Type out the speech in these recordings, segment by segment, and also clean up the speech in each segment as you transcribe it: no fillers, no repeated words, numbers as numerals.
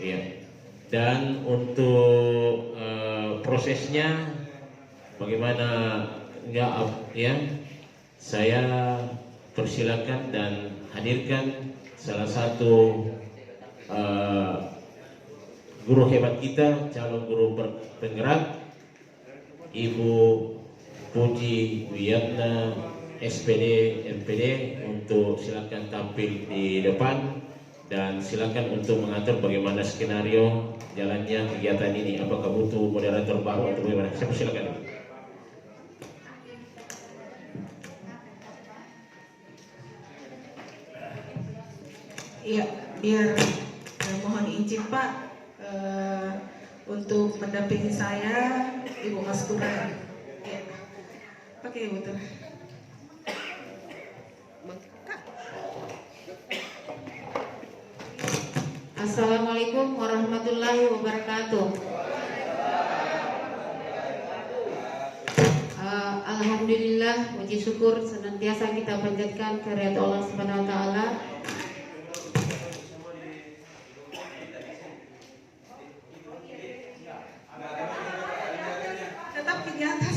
Ya. Dan untuk prosesnya bagaimana ya, saya persilakan dan hadirkan salah satu guru hebat kita, calon guru penggerak, Ibu Puji Wiyatna SPD MPD, untuk silakan tampil di depan dan silakan untuk mengatur bagaimana skenario jalannya kegiatan ini. Apakah butuh moderator baru atau bagaimana? Saya persilakan. Iya, biar mohon izin Pak untuk mendampingi saya Ibu Mastura. Ya. Oke, Ibu. Assalamualaikum warahmatullahi wabarakatuh. Alhamdulillah, puji syukur senantiasa kita panjatkan kehadirat Allah Subhanahu wa taala. Tetap di atas.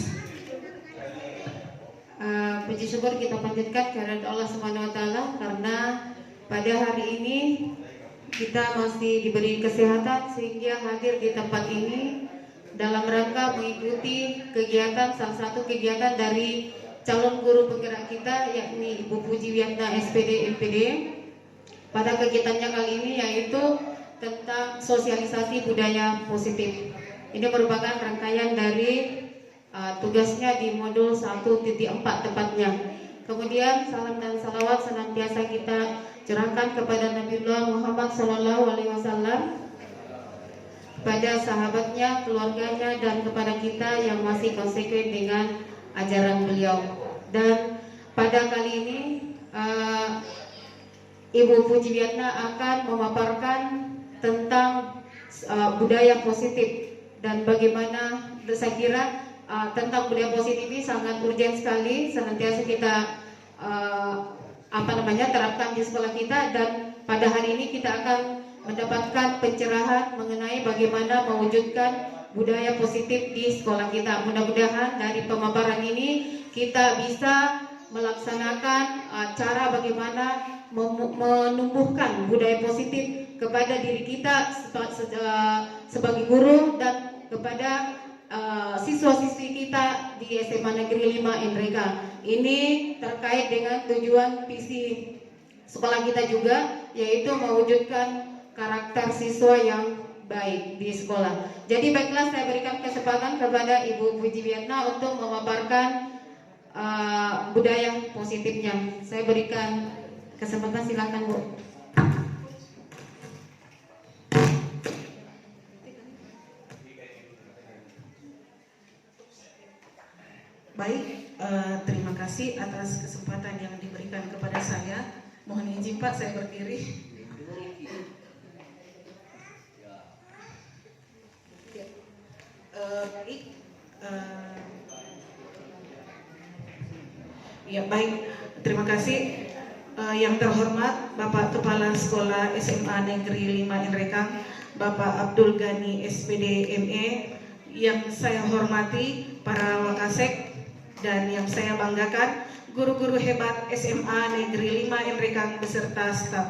Puji syukur kita panjatkan kehadirat Allah Subhanahu wa taala karena pada hari ini kita masih diberi kesehatan sehingga hadir di tempat ini dalam rangka mengikuti kegiatan, salah satu kegiatan dari calon guru penggerak kita, yakni Ibu Puji Wiyatna SPD MPD. Pada kegiatannya kali ini yaitu tentang sosialisasi budaya positif. Ini merupakan rangkaian dari tugasnya di modul 1.4 tepatnya. Kemudian salam dan salawat senantiasa kita curahkan kepada Nabiullah Muhammad SAW, kepada sahabatnya, keluarganya, dan kepada kita yang masih konsekuen dengan ajaran beliau. Dan pada kali ini Ibu Puji Wiyatna akan memaparkan tentang budaya positif dan bagaimana, saya kira tentang budaya positif ini sangat urgent sekali, senantiasa kita terapkan di sekolah kita. Dan pada hari ini kita akan mendapatkan pencerahan mengenai bagaimana mewujudkan budaya positif di sekolah kita. Mudah-mudahan dari pemaparan ini kita bisa melaksanakan cara bagaimana menumbuhkan budaya positif kepada diri kita sebagai guru dan kepada siswa-siswi kita di SMA Negeri 5 Enreka. Ini terkait dengan tujuan visi sekolah kita juga, yaitu mewujudkan karakter siswa yang baik di sekolah. Jadi baiklah, saya berikan kesempatan kepada Ibu Puji Wiyatna untuk memaparkan budaya positifnya. Saya berikan kesempatan, silakan Bu. Baik, terima kasih atas kesempatan yang diberikan kepada saya. Mohon izin Pak, saya berdiri. Baik, terima kasih. Yang terhormat Bapak Kepala Sekolah SMA Negeri 5 Enrekang, Bapak Abdul Ghani SPD ME, yang saya hormati para wakasek, dan yang saya banggakan guru-guru hebat SMA Negeri 5 Enrekang beserta staf.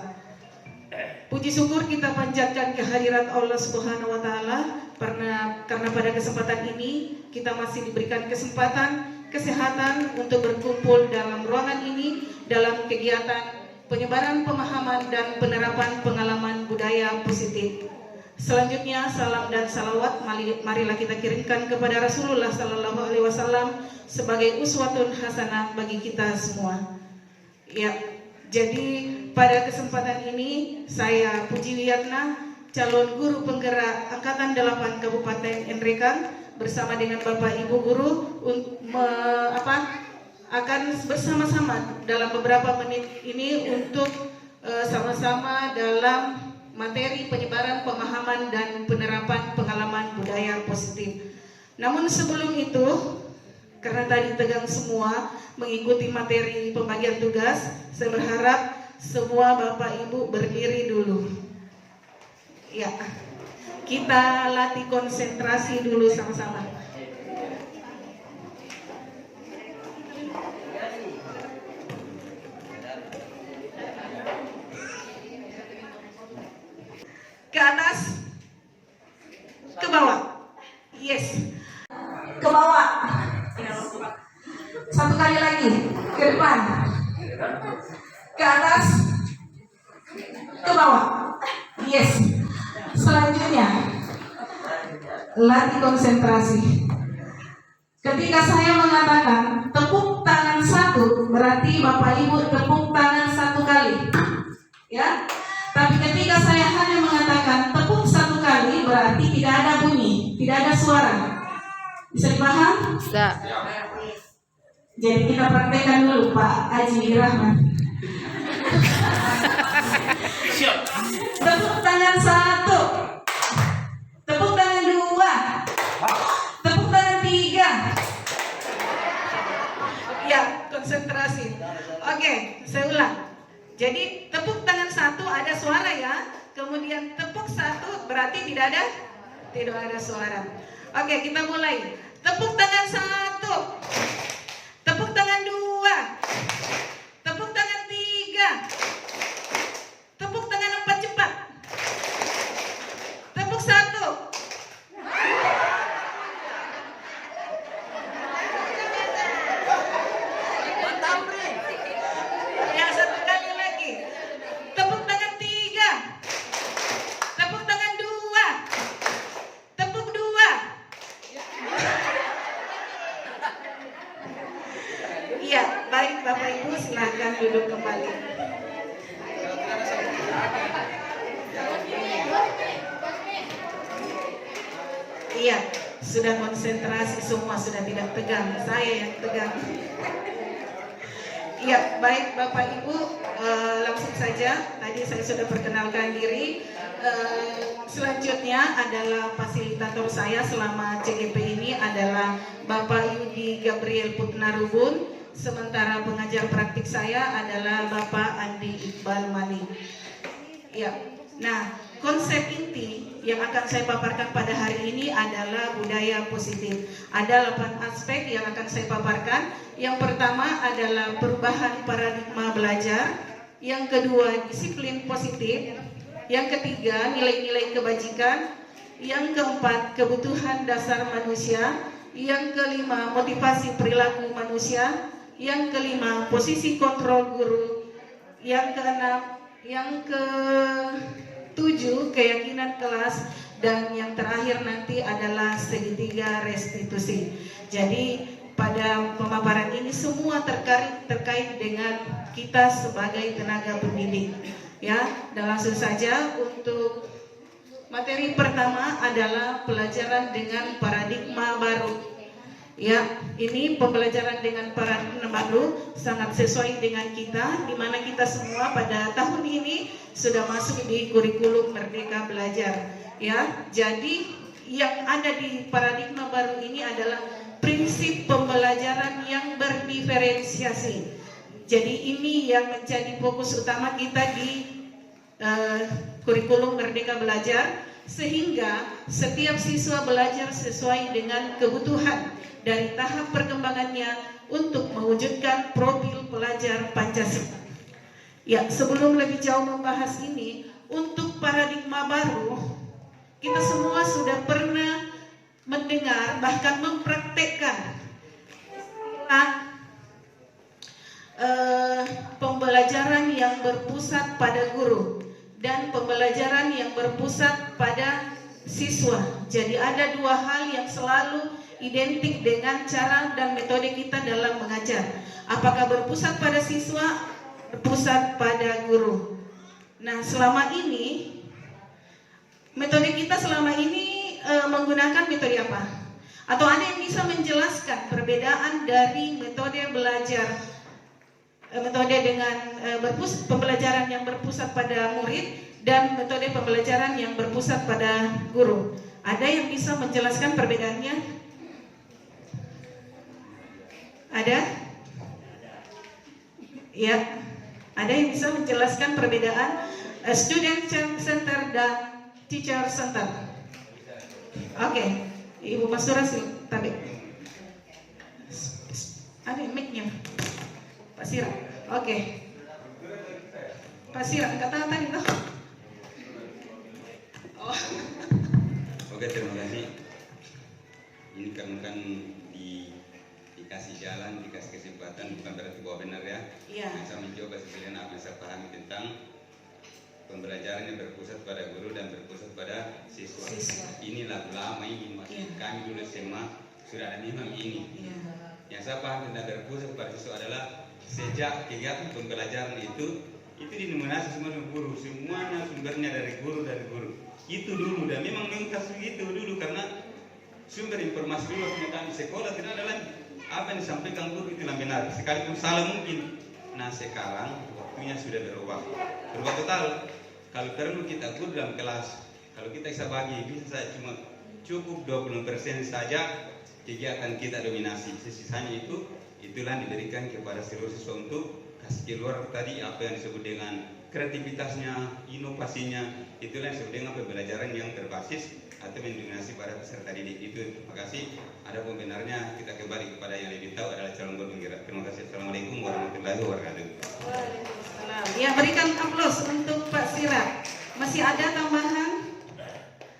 Puji syukur kita panjatkan kehadirat Allah Subhanahu wa taala karena pada kesempatan ini kita masih diberikan kesehatan untuk berkumpul dalam ruangan ini dalam kegiatan penyebaran pemahaman dan penerapan pengalaman budaya positif. Selanjutnya salam dan salawat marilah kita kirimkan kepada Rasulullah Sallallahu Alaihi Wasallam sebagai uswatun hasanah bagi kita semua. Ya, jadi pada kesempatan ini saya Puji Wiyatna, calon guru penggerak Angkatan 8 Kabupaten Enrekang, bersama dengan Bapak Ibu guru akan bersama-sama dalam beberapa menit ini untuk sama-sama dalam materi penyebaran pemahaman dan penerapan pengalaman budaya positif. Namun sebelum itu, karena tadi tegang semua mengikuti materi pembagian tugas, saya berharap semua Bapak Ibu berdiri dulu. Ya. Kita latih konsentrasi dulu sama-sama. Ke atas, ke bawah. Yes. Ke bawah. Satu kali lagi, ke depan. Ke atas, ke bawah. Yes. Selanjutnya, latih konsentrasi. Ketika saya mengatakan tepuk tangan satu, berarti Bapak Ibu tepuk tangan satu kali, ya. Tapi ketika saya hanya mengatakan tepuk satu kali, berarti tidak ada bunyi, tidak ada suara. Bisa dipaham? Bisa. Jadi kita praktekkan dulu, Pak Haji Rahman. Tepuk tangan satu, tepuk tangan dua, tepuk tangan tiga. Ya, konsentrasi. Oke, saya ulang. Jadi tepuk tangan satu ada suara ya, kemudian tepuk satu berarti tidak ada suara. Oke, kita mulai. Tepuk tangan satu, tepuk tangan dua, tepuk tangan tiga, tepuk tangan empat cepat, tepuk satu. Ya, satu kali lagi. Tepuk tangan tiga, tepuk tangan dua, tepuk dua. Iya, baik Bapak Ibu, silakan duduk kembali. Iya, sudah konsentrasi semua, sudah tidak tegang. Saya yang tegang. Iya, baik Bapak Ibu, langsung saja. Tadi saya sudah perkenalkan diri. Selanjutnya adalah fasilitator saya selama CGP ini adalah Bapak Yudi Gabriel Putnarubun. Sementara pengajar praktik saya adalah Bapak Andi Iqbal Mani. Ya, nah konsep inti yang akan saya paparkan pada hari ini adalah budaya positif. Ada 8 aspek yang akan saya paparkan. Yang pertama adalah perubahan paradigma belajar. Yang kedua, disiplin positif. Yang ketiga, nilai-nilai kebajikan. Yang keempat, kebutuhan dasar manusia. Yang kelima, motivasi perilaku manusia. Yang kelima, posisi kontrol guru. Yang keenam, yang ketujuh, keyakinan kelas. Dan yang terakhir nanti adalah segitiga restitusi. Jadi pada pemaparan ini semua terkait dengan kita sebagai tenaga pendidik. Ya, dan langsung saja untuk materi pertama adalah pelajaran dengan paradigma baru. Ya, ini pembelajaran dengan paradigma baru sangat sesuai dengan kita, di mana kita semua pada tahun ini sudah masuk di kurikulum Merdeka Belajar. Ya, jadi yang ada di paradigma baru ini adalah prinsip pembelajaran yang berdiferensiasi. Jadi ini yang menjadi fokus utama kita di kurikulum Merdeka Belajar, sehingga setiap siswa belajar sesuai dengan kebutuhan dari tahap perkembangannya untuk mewujudkan profil pelajar Pancasila. Ya, sebelum lebih jauh membahas ini, untuk paradigma baru, kita semua sudah pernah mendengar bahkan mempraktekkan pembelajaran yang berpusat pada guru dan pembelajaran yang berpusat pada siswa. Jadi ada dua hal yang selalu identik dengan cara dan metode kita dalam mengajar. Apakah berpusat pada siswa, berpusat pada guru. Nah, selama ini metode kita selama ini menggunakan metode apa? Atau ada yang bisa menjelaskan perbedaan dari metode belajar, metode dengan pembelajaran yang berpusat pada murid dan metode pembelajaran yang berpusat pada guru? Ada yang bisa menjelaskan perbedaannya? Ada? Ya, ada yang bisa menjelaskan perbedaan student center dan teacher center? Oke, Ibu Mastura Tabik. Ada mic-nya. Pak Sira. Oke. Pak Sira, kata tadi tuh. Oh. Oke, terima kasih. Ini kan dikasih jalan, dikasih kesempatan, bukan berarti bahwa benar ya. Iya. Saya mencoba sekalian apa yang saya pahami tentang pembelajaran yang berpusat pada guru dan berpusat pada siswa. Ini lagu lama ini, maksud kami dulu SMA sudah ada memang ini. Iya. Yang saya paham tentang berpusat pada siswa adalah sejak kegiatan pembelajaran itu dinominasi semua dengan guru, semuanya sumbernya dari guru. Itu dulu dan memang kasus itu dulu karena sumber informasi dulu ternyata di sekolah tidak ada lagi. Apa yang disampaikan guru itu yang benar, sekalipun salah mungkin. Nah sekarang waktunya sudah berubah total. Kalau perlu kita guru dalam kelas, kalau kita bisa bagi bisa saja cuma cukup 20% saja kegiatan kita dominasi. Sisanya itulah diberikan kepada seluruh siswa untuk kasih keluar tadi apa yang disebut dengan kreativitasnya, inovasinya, itulah yang disebut dengan pembelajaran yang berbasis atau mendominasi pada peserta didik itu. Terima kasih. Ada pembenarnya kita kembali kepada yang lebih tahu adalah calon guru penggerak. Terima kasih. Assalamualaikum warahmatullahi wabarakatuh. Waalaikumsalam. Ya, berikan aplaus untuk Pak Sira. Masih ada tambahan?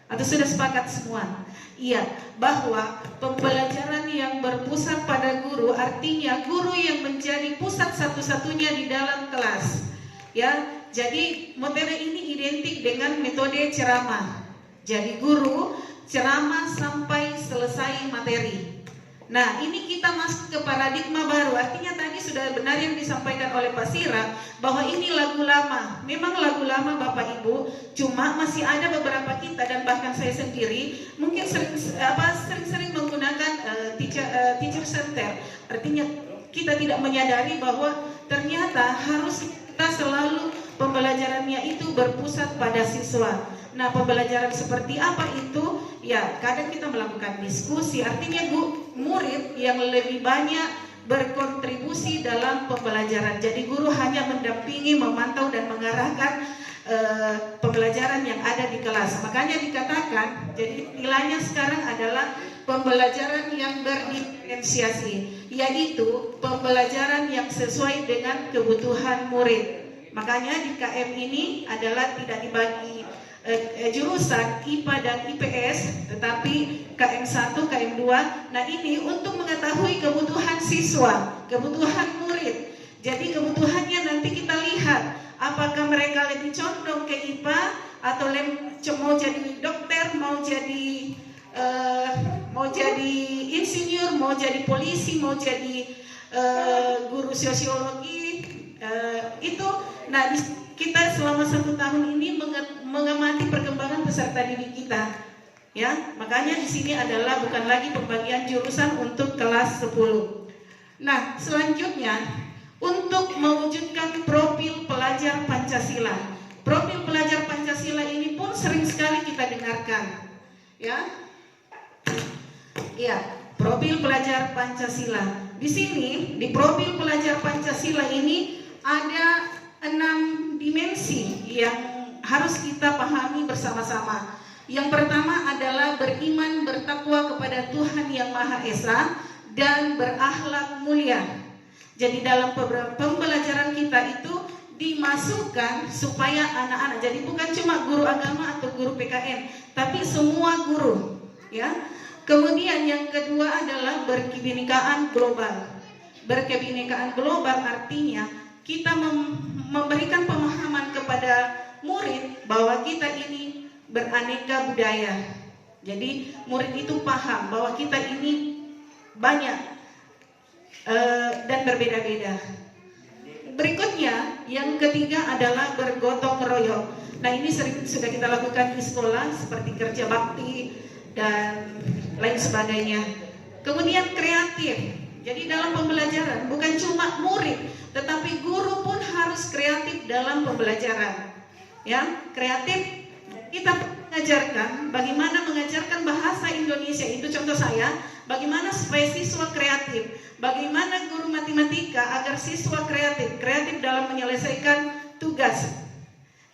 Atau sudah sepakat semua? Iya, bahwa pembelajaran yang berpusat pada guru artinya guru yang menjadi pusat satu-satunya di dalam kelas. Ya, jadi materi ini identik dengan metode ceramah. Jadi guru ceramah sampai selesai materi. Nah, ini kita masuk ke paradigma baru. Artinya tadi sudah benar yang disampaikan oleh Pak Sira bahwa ini lagu lama. Memang lagu lama Bapak Ibu, cuma masih ada beberapa kita dan bahkan saya sendiri mungkin sering-sering menggunakan teacher center. Artinya kita tidak menyadari bahwa ternyata harus kita selalu pembelajarannya itu berpusat pada siswa. Nah, pembelajaran seperti apa itu? Ya, kadang kita melakukan diskusi. Artinya murid yang lebih banyak berkontribusi dalam pembelajaran. Jadi guru hanya mendampingi, memantau dan mengarahkan pembelajaran yang ada di kelas. Makanya dikatakan, jadi nilainya sekarang adalah pembelajaran yang berdiferensiasi, yaitu pembelajaran yang sesuai dengan kebutuhan murid. Makanya di KM ini adalah tidak dibagi jurusan IPA dan IPS, tetapi KM1, KM2. Nah, ini untuk mengetahui kebutuhan siswa, kebutuhan murid. Jadi kebutuhannya nanti kita lihat apakah mereka lebih condong ke IPA atau mau jadi dokter, mau jadi insinyur, mau jadi polisi, mau jadi guru sosiologi. Itu nah kita selama 1 tahun ini mengamati perkembangan peserta didik kita, ya. Makanya di sini adalah bukan lagi pembagian jurusan untuk kelas 10. Nah, selanjutnya untuk mewujudkan profil pelajar Pancasila. Profil pelajar Pancasila ini pun sering sekali kita dengarkan, ya. Ya, profil pelajar Pancasila. Di sini di profil pelajar Pancasila ini ada 6 dimensi yang harus kita pahami bersama-sama. Yang pertama adalah beriman bertakwa kepada Tuhan Yang Maha Esa dan berakhlak mulia. Jadi dalam pembelajaran kita itu dimasukkan supaya anak-anak, jadi bukan cuma guru agama atau guru PKN, tapi semua guru, ya. Kemudian yang kedua adalah berkebinekaan global. Berkebinekaan global artinya kita memberikan pemahaman kepada murid bahwa kita ini beraneka budaya. Jadi murid itu paham bahwa kita ini banyak dan berbeda-beda. Berikutnya, yang ketiga adalah bergotong royong. Nah, ini sering sudah kita lakukan di sekolah seperti kerja bakti dan lain sebagainya. Kemudian kreatif. Jadi dalam pembelajaran bukan cuma murid, tetapi guru pun harus kreatif dalam pembelajaran. Ya, kreatif kita mengajarkan bagaimana mengajarkan bahasa Indonesia. Itu contoh saya, bagaimana supaya siswa kreatif, bagaimana guru matematika agar siswa kreatif dalam menyelesaikan tugas.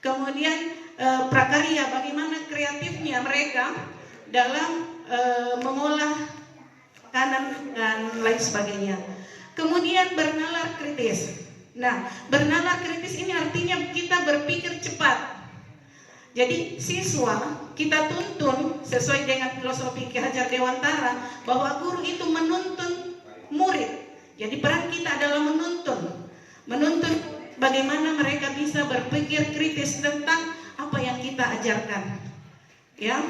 Kemudian prakarya, bagaimana kreatifnya mereka dalam mengolah kanan dan lain sebagainya. Kemudian bernalar kritis. Nah, bernalar kritis ini artinya kita berpikir cepat. Jadi siswa kita tuntun sesuai dengan filosofi Ki Hajar Dewantara bahwa guru itu menuntun murid. Jadi peran kita adalah menuntun bagaimana mereka bisa berpikir kritis tentang apa yang kita ajarkan. Ya.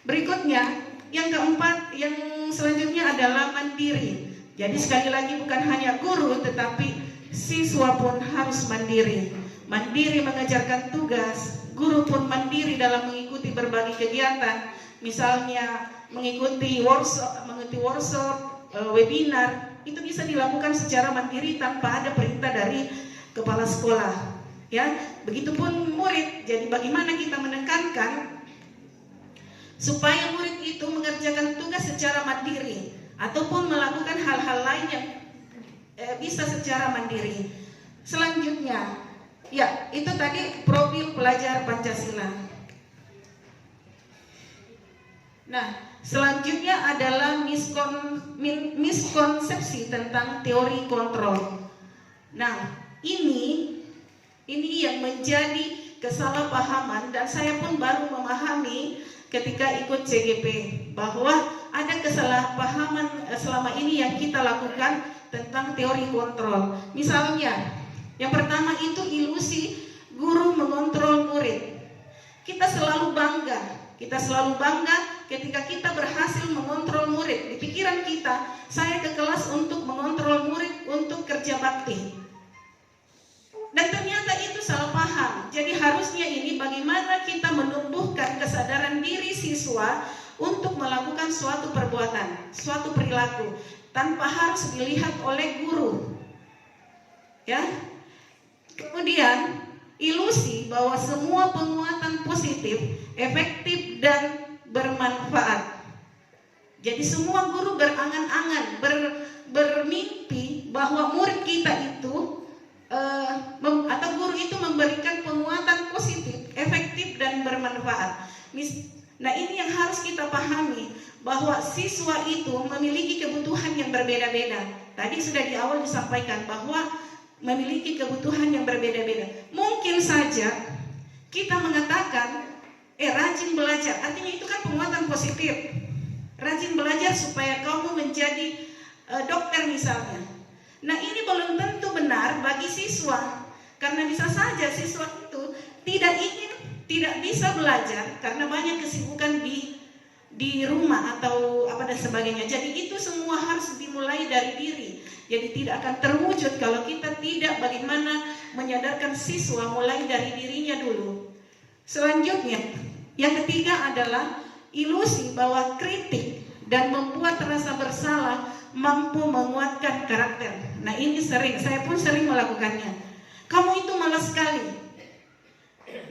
Berikutnya, yang keempat, yang selanjutnya adalah mandiri. Jadi sekali lagi bukan hanya guru tetapi siswa pun harus mandiri. Mandiri mengerjakan tugas, guru pun mandiri dalam mengikuti berbagai kegiatan, misalnya mengikuti workshop, webinar, itu bisa dilakukan secara mandiri tanpa ada perintah dari kepala sekolah. Ya, begitupun murid. Jadi bagaimana kita menekankan supaya murid itu mengerjakan tugas secara mandiri ataupun melakukan hal-hal lain yang bisa secara mandiri. Selanjutnya, ya, itu tadi profil pelajar Pancasila. Nah, selanjutnya adalah miskonsepsi tentang teori kontrol. Nah, ini yang menjadi kesalahpahaman, dan saya pun baru memahami ketika ikut CGP bahwa ada kesalahpahaman selama ini yang kita lakukan tentang teori kontrol. Misalnya, yang pertama itu ilusi guru mengontrol murid. Kita selalu bangga ketika kita berhasil mengontrol murid. Di pikiran kita, saya ke kelas untuk mengontrol murid untuk kerja bakti. Dan ternyata itu salah paham. Jadi harusnya ini bagaimana kita menumbuhkan kesadaran diri siswa untuk melakukan suatu perbuatan, suatu perilaku tanpa harus dilihat oleh guru. Ya. Kemudian ilusi bahwa semua penguatan positif, efektif dan bermanfaat. Jadi semua guru berangan-angan, bermimpi bahwa murid kita itu atau guru itu memberikan penguatan positif, efektif dan bermanfaat. Nah, ini yang harus kita pahami, bahwa siswa itu memiliki kebutuhan yang berbeda-beda. Tadi sudah di awal disampaikan bahwa memiliki kebutuhan yang berbeda-beda. Mungkin saja kita mengatakan rajin belajar, artinya itu kan penguatan positif. Rajin belajar supaya kamu menjadi dokter misalnya. Nah, ini belum tentu benar bagi siswa, karena bisa saja siswa itu tidak bisa belajar karena banyak kesibukan di rumah atau apa dan sebagainya. Jadi itu semua harus dimulai dari diri. Jadi tidak akan terwujud kalau kita tidak bagaimana menyadarkan siswa mulai dari dirinya dulu. Selanjutnya, yang ketiga adalah ilusi bahwa kritik dan membuat rasa bersalah mampu menguatkan karakter. Nah, ini saya pun sering melakukannya. Kamu itu malas sekali.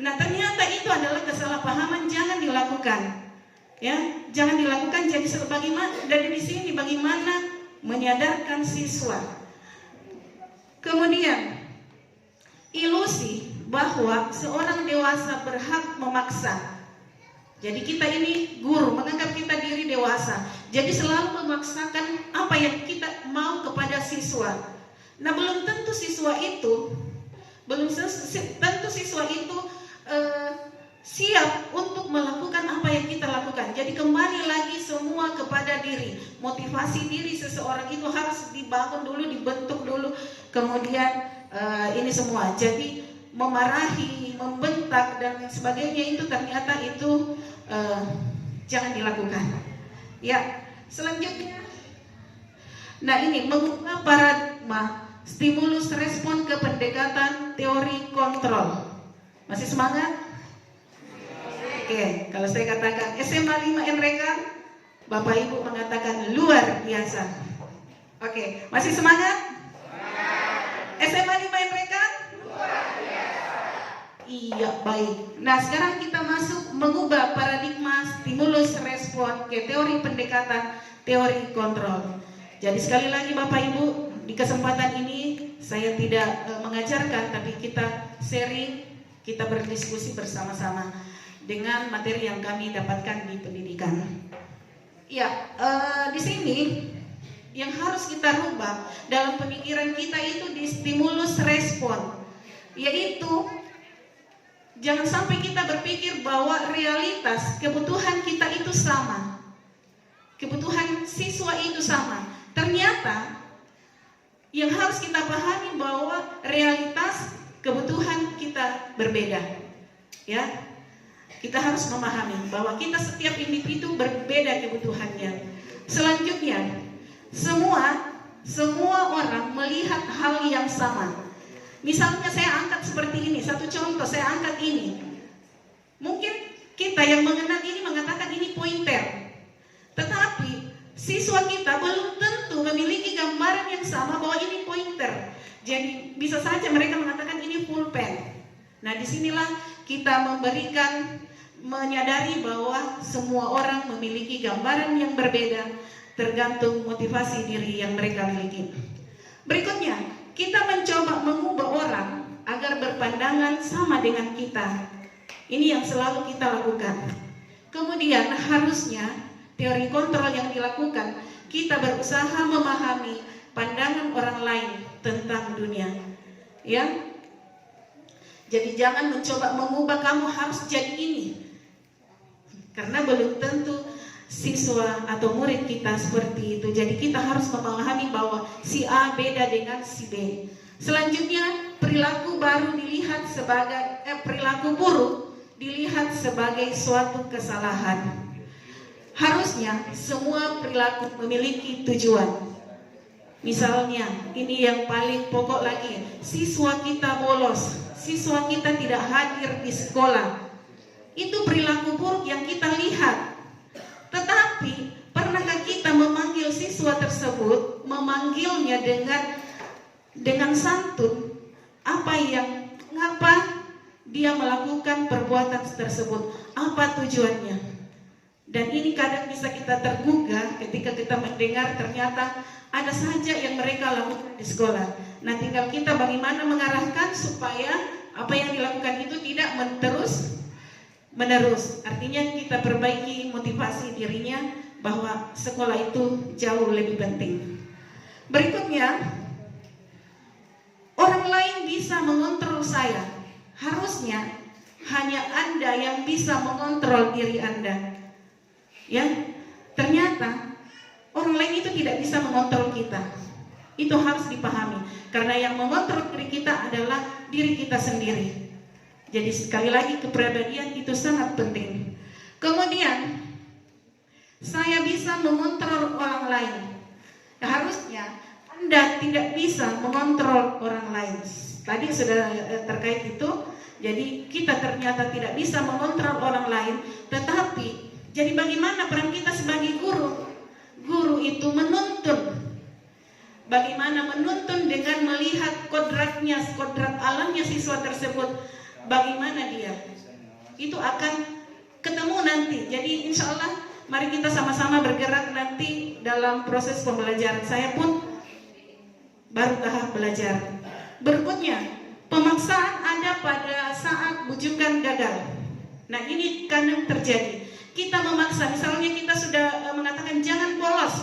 Nah, ternyata itu adalah kesalahpahaman, jangan dilakukan. Ya, jangan dilakukan. Jadi bagaimana dari di sini bagaimana menyadarkan siswa. Kemudian ilusi bahwa seorang dewasa berhak memaksa. Jadi kita ini guru menganggap kita diri dewasa. Jadi selalu memaksakan apa yang kita mau kepada siswa. Nah, belum tentu siswa itu siap untuk melakukan apa yang kita lakukan. Jadi kembali lagi semua kepada diri. Motivasi diri seseorang itu harus dibangun dulu, dibentuk dulu. Kemudian ini semua. Jadi memarahi, membentak dan sebagainya itu ternyata itu jangan dilakukan. Ya, selanjutnya. Nah, ini mengubah paradigma stimulus respon ke pendekatan teori kontrol. Masih semangat? Oke, kalau saya katakan SMA 5 NREKA, Bapak Ibu mengatakan luar biasa. Oke, masih semangat? SMA 5 NREKA? Luar biasa. Iya, baik. Nah, sekarang kita masuk mengubah paradigma stimulus respon ke teori pendekatan teori kontrol. Jadi sekali lagi Bapak Ibu, di kesempatan ini saya tidak mengajarkan, tapi kita sharing, kita berdiskusi bersama-sama dengan materi yang kami dapatkan di pendidikan. Ya, di sini yang harus kita rubah dalam pemikiran kita itu di stimulus respon, yaitu jangan sampai kita berpikir bahwa realitas kebutuhan kita itu sama, kebutuhan siswa itu sama. Ternyata yang harus kita pahami bahwa realitas kebutuhan kita berbeda. Ya, kita harus memahami bahwa kita setiap individu berbeda kebutuhannya. Selanjutnya, semua orang melihat hal yang sama. Misalnya saya angkat seperti ini, satu contoh saya angkat ini. Mungkin kita yang mengenal ini mengatakan ini pointer, tetapi siswa kita belum tentu memiliki gambaran yang sama bahwa ini pointer. Jadi bisa saja mereka mengatakan ini pulpen. Nah, disinilah kita menyadari bahwa semua orang memiliki gambaran yang berbeda tergantung motivasi diri yang mereka miliki. Berikutnya, kita mencoba mengubah orang agar berpandangan sama dengan kita. Ini yang selalu kita lakukan. Kemudian harusnya teori kontrol yang dilakukan, kita berusaha memahami pandangan orang lain tentang dunia. Ya. Jadi jangan mencoba mengubah kamu harus jadi ini. Karena belum tentu siswa atau murid kita seperti itu. Jadi kita harus memahami bahwa si A beda dengan si B. Selanjutnya, perilaku baru dilihat sebagai perilaku buruk dilihat sebagai suatu kesalahan. Harusnya semua perilaku memiliki tujuan. Misalnya, ini yang paling pokok lagi, siswa kita bolos, siswa kita tidak hadir di sekolah. Itu perilaku buruk yang kita lihat. Tetapi, pernahkah kita memanggil siswa tersebut, memanggilnya dengan santun, mengapa dia melakukan perbuatan tersebut, apa tujuannya? Dan ini kadang bisa kita tergugah ketika kita mendengar ternyata ada saja yang mereka lakukan di sekolah. Nah, tinggal kita bagaimana mengarahkan supaya apa yang dilakukan itu tidak menerus. Artinya kita perbaiki motivasi dirinya bahwa sekolah itu jauh lebih penting. Berikutnya, orang lain bisa mengontrol saya. Harusnya hanya Anda yang bisa mengontrol diri Anda. Ya, ternyata orang lain itu tidak bisa mengontrol kita. Itu harus dipahami. Karena yang mengontrol diri kita adalah diri kita sendiri. Jadi sekali lagi kepribadian itu sangat penting. Kemudian saya bisa mengontrol orang lain. Harusnya Anda tidak bisa mengontrol orang lain. Tadi sudah terkait itu. Jadi kita ternyata tidak bisa mengontrol orang lain. Tetapi jadi bagaimana peran kita sebagai guru? Guru itu menuntun. Bagaimana menuntun dengan melihat kodrat alamnya siswa tersebut. Bagaimana dia? Itu akan ketemu nanti. Jadi insya Allah mari kita sama-sama bergerak nanti dalam proses pembelajaran. Saya pun baru tahap belajar. Berikutnya, pemaksaan ada pada saat bujukan gagal. Nah, ini kadang terjadi. Kita memaksa, misalnya kita sudah mengatakan jangan bolos,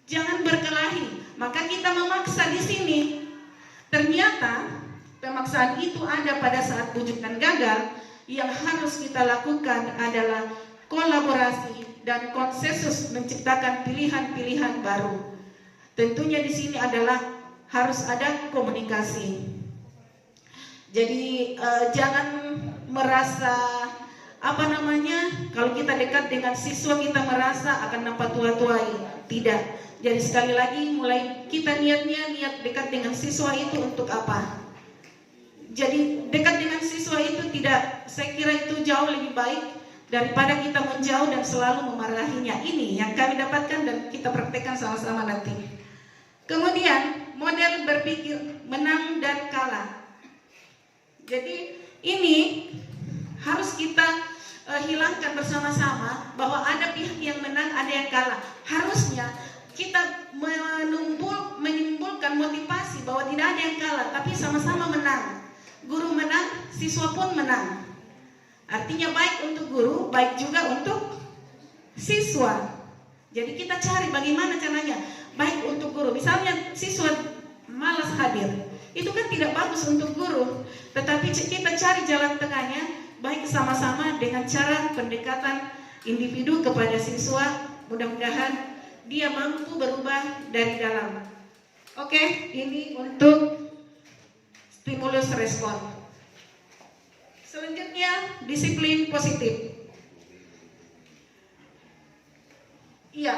jangan berkelahi, maka kita memaksa di sini. Ternyata pemaksaan itu ada pada saat bujukan gagal. Yang harus kita lakukan adalah kolaborasi dan konsensus menciptakan pilihan-pilihan baru. Tentunya di sini adalah harus ada komunikasi. Jadi jangan merasa kalau kita dekat dengan siswa kita merasa akan nampak tua-tuai. Tidak. Jadi sekali lagi mulai kita niat dekat dengan siswa itu untuk apa? Jadi dekat dengan siswa itu tidak, saya kira itu jauh lebih baik daripada kita menjauh dan selalu memarahinya. Ini yang kami dapatkan dan kita praktekkan sama-sama nanti. Kemudian model berpikir menang dan kalah. Jadi ini harus kita hilangkan bersama-sama bahwa ada pihak yang menang, ada yang kalah. Harusnya kita menimbulkan motivasi bahwa tidak ada yang kalah, tapi sama-sama menang. Guru menang, siswa pun menang. Artinya baik untuk guru, baik juga untuk siswa. Jadi kita cari bagaimana caranya baik untuk guru. Misalnya siswa malas hadir, itu kan tidak bagus untuk guru. Tetapi kita cari jalan tengahnya, baik sama-sama dengan cara pendekatan individu kepada siswa. Mudah-mudahan dia mampu berubah dari dalam. Oke, ini untuk stimulus respon. Selanjutnya, disiplin positif. Iya,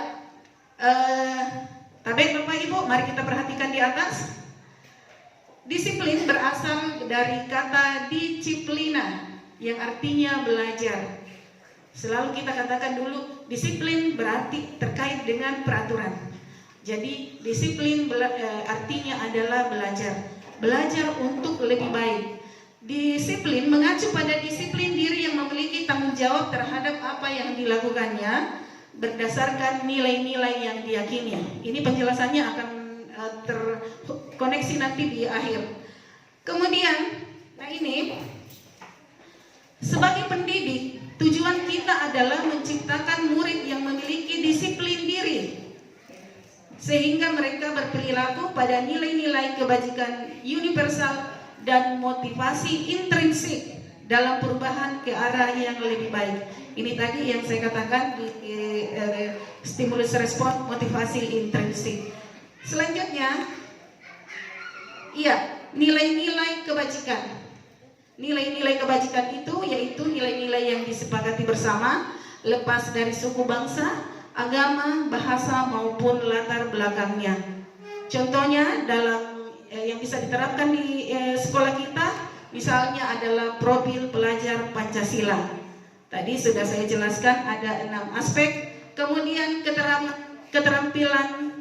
tapi Bapak Ibu, mari kita perhatikan di atas. Disiplin berasal dari kata disiplina, yang artinya belajar. Selalu kita katakan dulu, disiplin berarti terkait dengan peraturan. Jadi disiplin artinya adalah belajar, belajar untuk lebih baik. Disiplin mengacu pada disiplin diri yang memiliki tanggung jawab terhadap apa yang dilakukannya berdasarkan nilai-nilai yang diyakini. Ini penjelasannya akan terkoneksi nanti di akhir. Kemudian, nah ini sebagai pendidik, tujuan kita adalah menciptakan murid yang memiliki disiplin diri, sehingga mereka berperilaku pada nilai-nilai kebajikan universal dan motivasi intrinsik dalam perubahan ke arah yang lebih baik. Ini tadi yang saya katakan di stimulus respon motivasi intrinsik. Selanjutnya, iya, nilai-nilai kebajikan. Nilai-nilai kebajikan itu yaitu nilai-nilai yang disepakati bersama, lepas dari suku bangsa, agama, bahasa maupun latar belakangnya. Contohnya dalam yang bisa diterapkan di sekolah kita, misalnya adalah profil pelajar Pancasila. Tadi sudah saya jelaskan ada 6 aspek. Kemudian keterampilan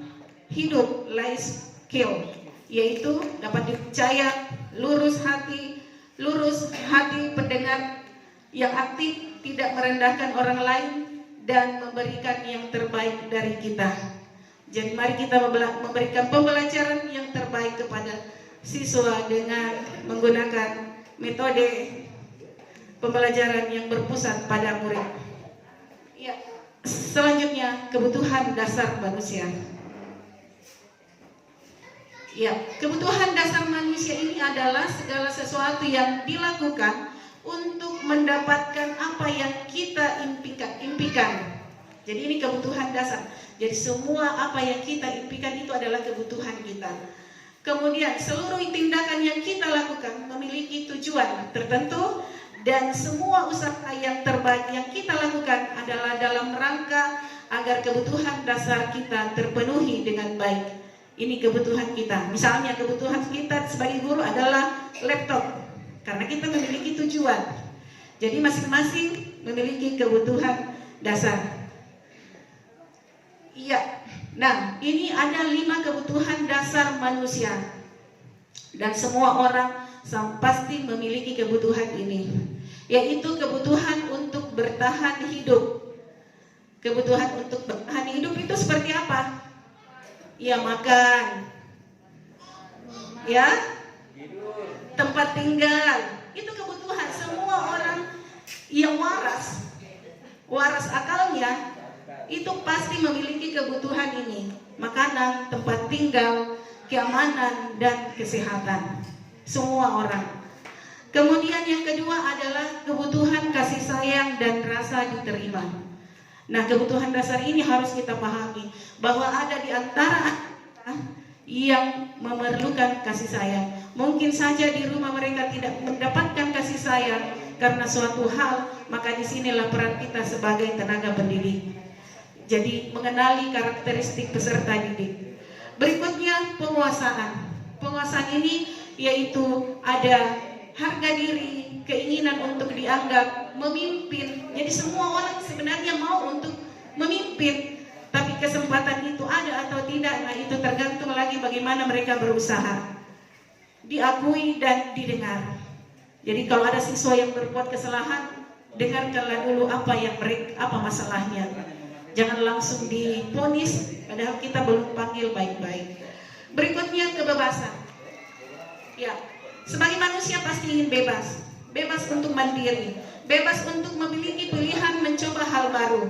hidup, life skill, yaitu dapat dipercaya, lurus hati pendengar yang aktif, tidak merendahkan orang lain, dan memberikan yang terbaik dari kita. Jadi mari kita memberikan pembelajaran yang terbaik kepada siswa dengan menggunakan metode pembelajaran yang berpusat pada murid. Ya, selanjutnya kebutuhan dasar manusia. Ya, kebutuhan dasar manusia ini adalah segala sesuatu yang dilakukan untuk mendapatkan apa yang kita impikan. Jadi ini kebutuhan dasar. Jadi semua apa yang kita impikan itu adalah kebutuhan kita. Kemudian seluruh tindakan yang kita lakukan memiliki tujuan tertentu, dan semua usaha yang terbaik yang kita lakukan adalah dalam rangka agar kebutuhan dasar kita terpenuhi dengan baik. Ini kebutuhan kita. Misalnya kebutuhan kita sebagai guru adalah laptop, karena kita memiliki tujuan. Jadi masing-masing memiliki kebutuhan dasar. Iya. Nah, ini ada 5 kebutuhan dasar manusia, dan semua orang pasti memiliki kebutuhan ini, yaitu kebutuhan untuk bertahan hidup. Kebutuhan untuk bertahan hidup itu seperti apa? Ya, makan, ya, tempat tinggal, itu kebutuhan. Semua orang yang waras akalnya itu pasti memiliki kebutuhan ini: makanan, tempat tinggal, keamanan, dan kesehatan. Semua orang. Kemudian yang kedua adalah kebutuhan kasih sayang dan rasa diterima. Nah, kebutuhan dasar ini harus kita pahami bahwa ada di antara kita yang memerlukan kasih sayang. Mungkin saja di rumah mereka tidak mendapatkan kasih sayang karena suatu hal, maka disinilah peran kita sebagai tenaga pendidik. Jadi mengenali karakteristik peserta didik. Berikutnya penguasaan. Penguasaan ini yaitu ada harga diri, keinginan untuk dianggap memimpin. Jadi semua orang sebenarnya mau untuk memimpin, tapi kesempatan itu ada atau tidak, nah itu tergantung lagi bagaimana mereka berusaha. Diakui dan didengar. Jadi kalau ada siswa yang berbuat kesalahan, dengarkanlah dulu apa masalahnya. Jangan langsung diponis padahal kita belum panggil baik-baik. Berikutnya kebebasan. Ya, sebagai manusia pasti ingin bebas. Bebas untuk mandiri, bebas untuk memiliki pilihan mencoba hal baru.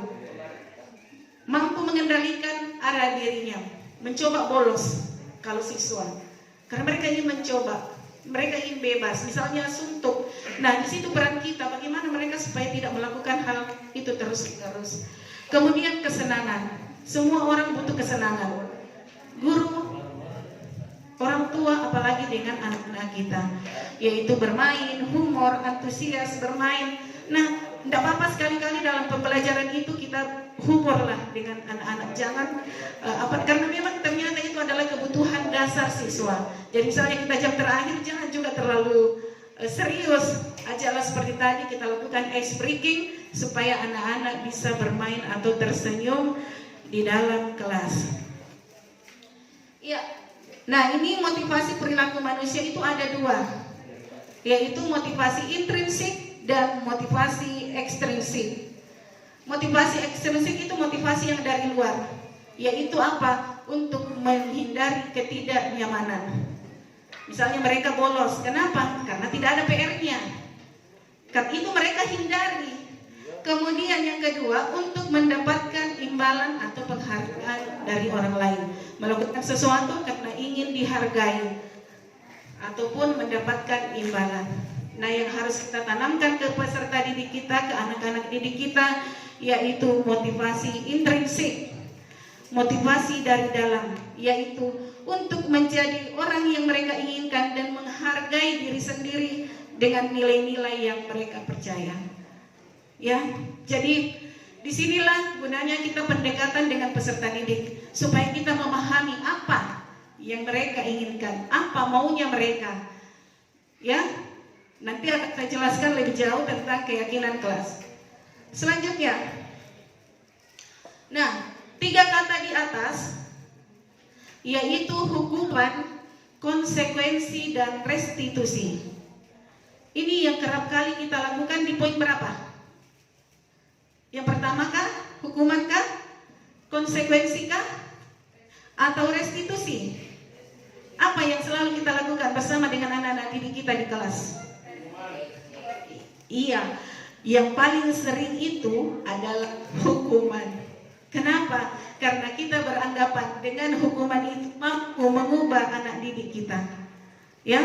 mampu mengendalikan arah dirinya, mencoba bolos kalau siswa, karena mereka ingin mencoba, mereka ingin bebas, misalnya suntuk. Nah, di situ peran kita, bagaimana mereka supaya tidak melakukan hal itu terus-menerus. Kemudian kesenangan, semua orang butuh kesenangan, guru, orang tua, apalagi dengan anak-anak kita, yaitu bermain, humor, antusias bermain. Nah, tidak apa-apa sekali-kali dalam pembelajaran itu kita humor lah dengan anak-anak, jangan karena memang ternyata itu adalah kebutuhan dasar siswa. Jadi misalnya kita jam terakhir jangan juga terlalu serius, ajalah seperti tadi kita lakukan ice breaking supaya anak-anak bisa bermain atau tersenyum di dalam kelas. Ya, nah ini motivasi perilaku manusia itu ada dua, yaitu motivasi intrinsik dan motivasi ekstrinsik. Motivasi ekstrinsik itu motivasi yang dari luar, yaitu apa? Untuk menghindari ketidaknyamanan. Misalnya mereka bolos, kenapa? Karena tidak ada PR-nya. Karena itu mereka hindari. Kemudian yang kedua, untuk mendapatkan imbalan atau penghargaan dari orang lain. Melakukan sesuatu karena ingin dihargai ataupun mendapatkan imbalan. Nah, yang harus kita tanamkan ke peserta didik kita, ke anak-anak didik kita, yaitu motivasi intrinsik, motivasi dari dalam, yaitu untuk menjadi orang yang mereka inginkan dan menghargai diri sendiri dengan nilai-nilai yang mereka percaya. Ya, jadi disinilah gunanya kita pendekatan dengan peserta didik, supaya kita memahami apa yang mereka inginkan, apa maunya mereka. Ya, nanti akan saya jelaskan lebih jauh tentang keyakinan kelas. Selanjutnya, nah 3 kata di atas, yaitu hukuman, konsekuensi, dan restitusi. Ini yang kerap kali kita lakukan di poin berapa? Yang pertama kah? Hukuman kah? Konsekuensi kah? Atau restitusi? Apa yang selalu kita lakukan bersama dengan anak-anak didik kita di kelas? Iya, yang paling sering itu adalah hukuman. Kenapa? Karena kita beranggapan dengan hukuman itu mampu mengubah anak didik kita. Ya.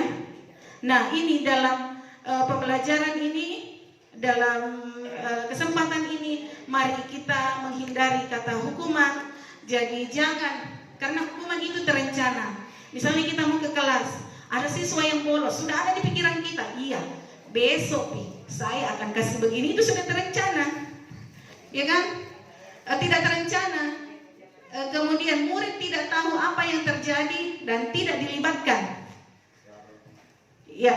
Nah, ini dalam pembelajaran ini, dalam kesempatan ini, mari kita menghindari kata hukuman. Jadi jangan, karena hukuman itu terencana. Misalnya kita mau ke kelas, ada siswa yang bolos, sudah ada di pikiran kita, iya, besok saya akan kasih begini, itu sudah terencana, ya kan? Tidak terencana, kemudian murid tidak tahu apa yang terjadi dan tidak dilibatkan. Ya,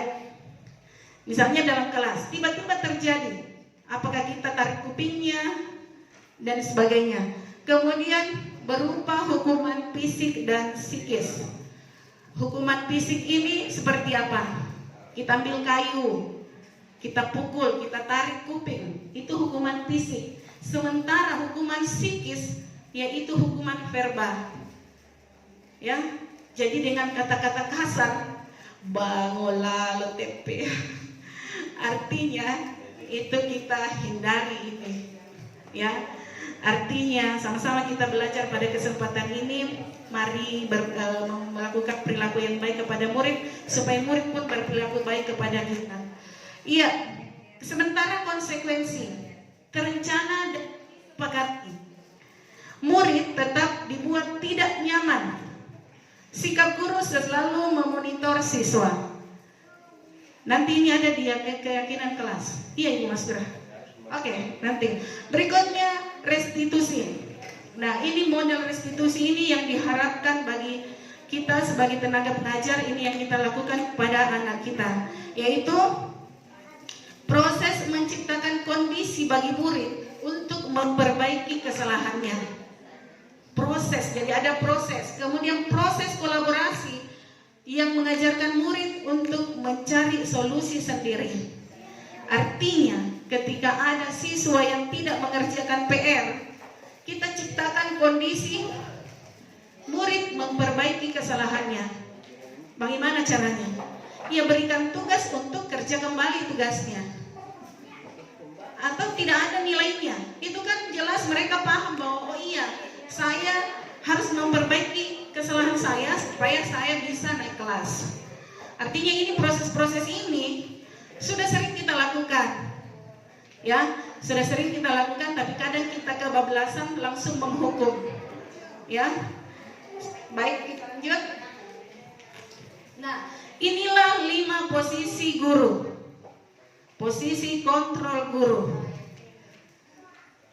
misalnya dalam kelas tiba-tiba terjadi, apakah kita tarik kupingnya dan sebagainya. Kemudian berupa hukuman fisik dan psikis. Hukuman fisik ini seperti apa? Kita ambil kayu, kita pukul, kita tarik kuping, itu hukuman fisik. Sementara hukuman psikis yaitu hukuman verbal. Ya, jadi dengan kata-kata kasar, bangola letepe. Artinya itu kita hindari ini. Ya, artinya sama-sama kita belajar pada kesempatan ini. Mari melakukan perilaku yang baik kepada murid, supaya murid pun berperilaku baik kepada kita. Iya, sementara konsekuensi terencana dan disepakati. Murid tetap dibuat tidak nyaman. Sikap guru selalu memonitor siswa. Nanti ini ada di keyakinan kelas. Iya, ini Mas Bra. Oke, nanti. Berikutnya restitusi. Nah, ini model restitusi ini yang diharapkan bagi kita sebagai tenaga pengajar, ini yang kita lakukan kepada anak kita, yaitu proses menciptakan kondisi bagi murid untuk memperbaiki kesalahannya. Proses, jadi ada proses. Kemudian proses kolaborasi yang mengajarkan murid untuk mencari solusi sendiri. Artinya, ketika ada siswa yang tidak mengerjakan PR, kita ciptakan kondisi murid memperbaiki kesalahannya. Bagaimana caranya? Ya, berikan tugas untuk kerja kembali tugasnya. atau tidak ada nilainya. Itu kan jelas mereka paham bahwa oh iya, saya harus memperbaiki kesalahan saya supaya saya bisa naik kelas. Artinya ini proses-proses ini sudah sering kita lakukan. Ya, sudah sering kita lakukan, tapi kadang kita kebablasan langsung menghukum. Ya. Baik, kita lanjut. Nah, inilah 5 posisi guru. Posisi kontrol guru.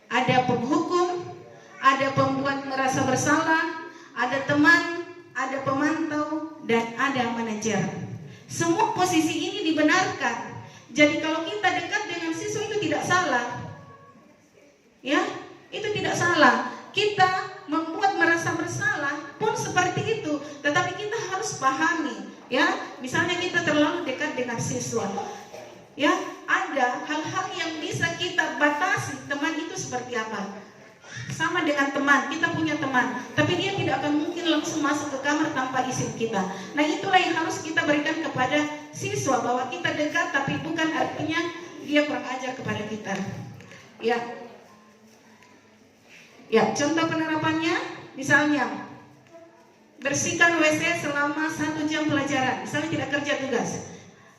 Ada penghukum, ada pembuat merasa bersalah, ada teman, ada pemantau, dan ada manajer. Semua posisi ini dibenarkan. Jadi kalau kita dekat dengan siswa itu tidak salah. Ya, itu tidak salah. Kita membuat merasa bersalah pun seperti itu, tetapi kita harus pahami, ya. Misalnya kita terlalu dekat dengan siswa. Ya, ada hal-hal yang bisa kita batasi. Teman itu seperti apa? Sama dengan teman, kita punya teman, tapi dia tidak akan mungkin langsung masuk ke kamar tanpa izin kita. Nah, itulah yang harus kita berikan kepada siswa, bahwa kita dekat, tapi bukan artinya dia kurang ajar kepada kita. Ya, contoh penerapannya, misalnya bersihkan WC selama 1 jam pelajaran, misalnya tidak kerja tugas.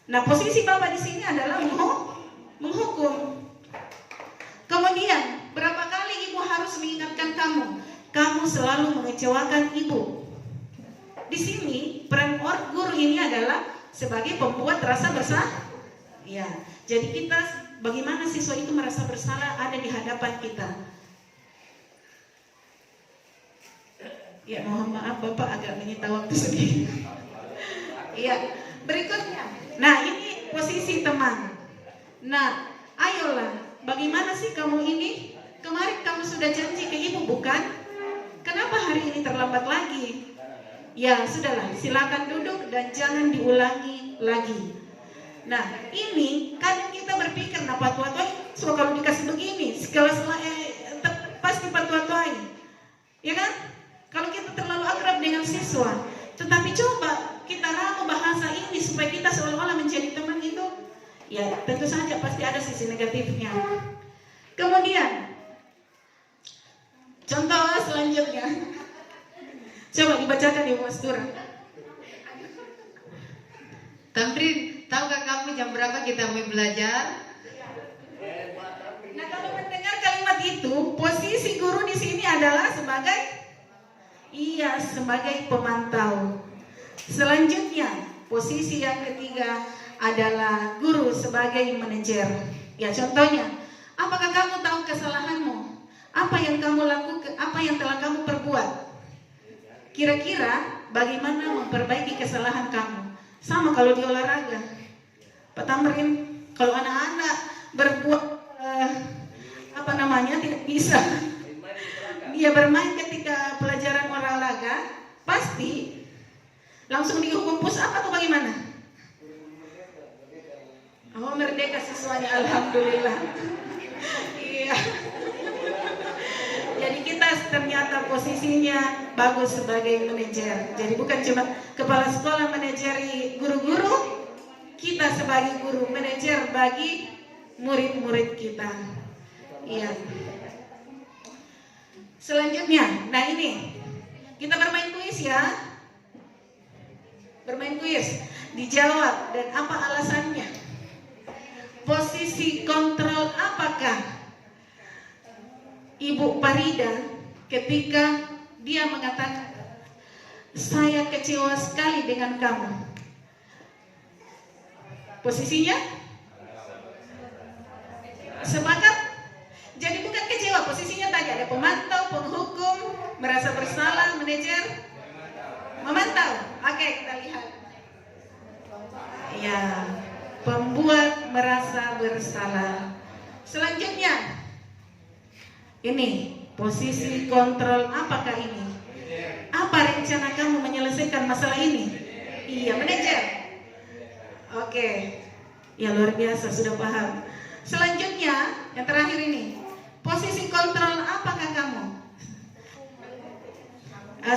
Nah, posisi Bapak di sini adalah menghukum. Kemudian, berapa kali ibu harus mengingatkan kamu? Kamu selalu mengecewakan ibu. Di sini, peran guru ini adalah sebagai pembuat rasa bersalah. Ya, jadi kita, bagaimana siswa itu merasa bersalah ada di hadapan kita. Ya, mohon maaf Bapak agak menyita waktu sedikit. Iya, berikutnya. Nah, ini posisi teman. Nah, ayolah, bagaimana sih kamu ini? Kemarin kamu sudah janji ke ibu, bukan? Kenapa hari ini terlambat lagi? Ya, sudahlah, silakan duduk dan jangan diulangi lagi. Nah, ini kadang kita berpikir, nah patwa-twai, so kalau dikasih begini, pasti patwa-twai. Ya kan? Kalau kita terlalu akrab dengan siswa, tetapi coba kita ramu bahasa ini supaya kita seolah-olah menjadi teman itu, ya tentu saja pasti ada sisi negatifnya. Kemudian, contoh selanjutnya, coba dibacakan Ibu Mastura. Tamrin, tahukah kamu jam berapa kita mulai belajar? Nah, kalau mendengar kalimat itu, posisi guru di sini adalah sebagai pemantau. Selanjutnya, posisi yang ketiga adalah guru sebagai manajer. Ya, contohnya, apakah kamu tahu kesalahanmu? Apa yang kamu lakukan? Apa yang telah kamu perbuat? Kira-kira bagaimana memperbaiki kesalahan kamu? Sama kalau di olahraga. Pak Tamrin, kalau anak-anak berbuat tidak bisa. Dia bermain ketika pelajaran olahraga, pasti langsung dihukum push up atau bagaimana? Oh, merdeka siswanya, alhamdulillah. Iya. Jadi kita ternyata posisinya bagus sebagai manajer. Jadi bukan cuma kepala sekolah manajeri guru-guru, kita sebagai guru manajer bagi murid-murid kita. Iya. Selanjutnya, nah ini kita bermain kuis ya. Bermain kuis, dijawab dan apa alasannya. Posisi kontrol apakah Ibu Farida ketika dia mengatakan saya kecewa sekali dengan kamu. Posisinya sepakat? Jadi bukan kecewa, posisinya tadi ada pemantau, penghukum, merasa bersalah, manajer, memantau. Oke, kita lihat. Ya, pembuat merasa bersalah. Selanjutnya, ini posisi kontrol apakah ini? Apa rencana kamu menyelesaikan masalah ini? Iya, manajer. Oke, ya luar biasa, sudah paham. Selanjutnya, yang terakhir ini, posisi kontrol apakah kamu?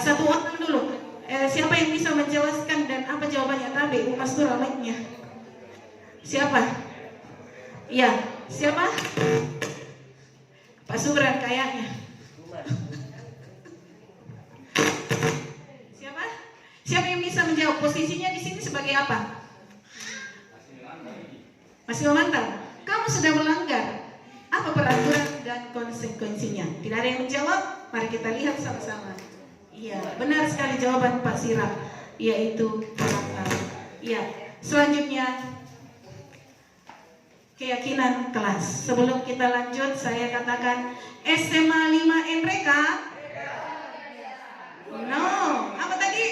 Satu orang dulu. Siapa yang bisa menjelaskan dan apa jawabannya tadi? Mas Tur, mic-nya. Siapa? Iya, Siapa? Pak Subran kayaknya. Siapa? Siapa yang bisa menjawab? Posisinya di sini sebagai apa? Masih memantau. Kamu sudah melanggar. Apa peraturan dan konsekuensinya? Tidak ada yang menjawab. Mari kita lihat sama-sama. Iya, benar sekali jawaban Pak Sirap, yaitu melanggar. Iya. Selanjutnya keyakinan kelas. Sebelum kita lanjut, saya katakan SMA 5 Enreka. No, apa tadi?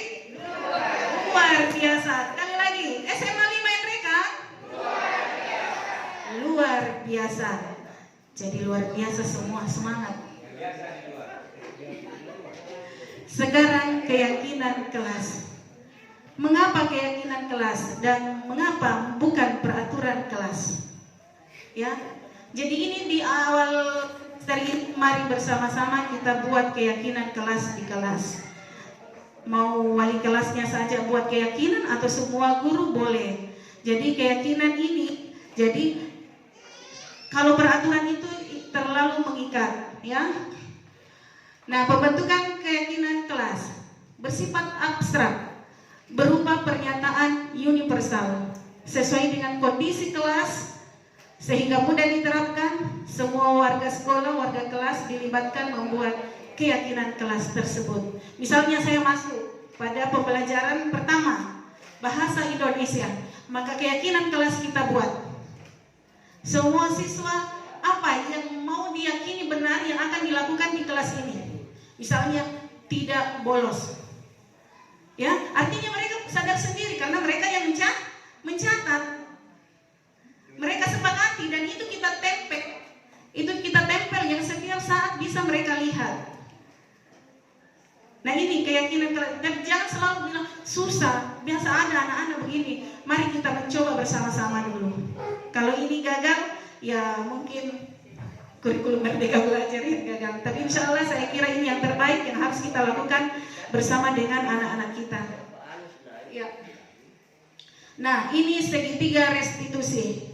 Luar biasa. Sekali lagi, SMA 5 Enreka. Luar biasa. Jadi luar biasa semua, semangat. Sekarang keyakinan kelas. Mengapa keyakinan kelas dan mengapa bukan peraturan kelas? Ya, jadi ini di awal dari mari bersama-sama kita buat keyakinan kelas di kelas. Mau wali kelasnya saja buat keyakinan atau semua guru boleh. Jadi keyakinan ini, jadi kalau peraturan itu terlalu mengikat, ya. Nah, pembentukan keyakinan kelas bersifat abstrak, berupa pernyataan universal sesuai dengan kondisi kelas sehingga mudah diterapkan. Semua warga sekolah, warga kelas dilibatkan membuat keyakinan kelas tersebut. Misalnya saya masuk pada pembelajaran pertama bahasa Indonesia, maka keyakinan kelas kita buat. Semua siswa apa yang mau diyakini benar yang akan dilakukan di kelas ini. Misalnya tidak bolos. Ya, artinya mereka sadar sendiri karena mereka yang mencatat. Mereka sepakati dan itu kita tempel yang setiap saat bisa mereka lihat. Nah, ini keyakinan dan jangan selalu bilang susah, biasa ada anak-anak begini. Mari kita mencoba bersama-sama dulu. Kalau ini gagal, ya mungkin kurikulum Merdeka Belajar yang gagal. Tapi insya Allah saya kira ini yang terbaik yang harus kita lakukan bersama dengan anak-anak kita. Ya. Nah, ini segitiga restitusi.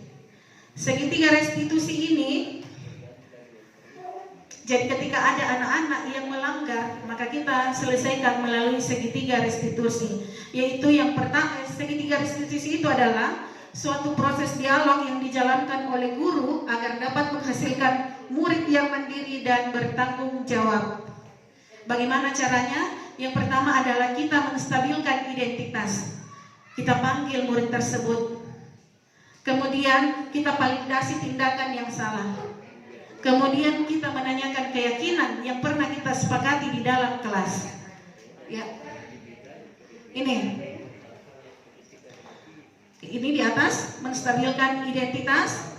Segitiga restitusi ini, jadi ketika ada anak-anak yang melanggar, maka kita selesaikan melalui segitiga restitusi. Yaitu yang pertama, segitiga restitusi itu adalah suatu proses dialog yang dijalankan oleh guru agar dapat menghasilkan murid yang mandiri dan bertanggung jawab. Bagaimana caranya? Yang pertama adalah kita menstabilkan identitas. Kita panggil murid tersebut. Kemudian kita validasi tindakan yang salah. Kemudian kita menanyakan keyakinan yang pernah kita sepakati di dalam kelas. Ya. Ini di atas menstabilkan identitas,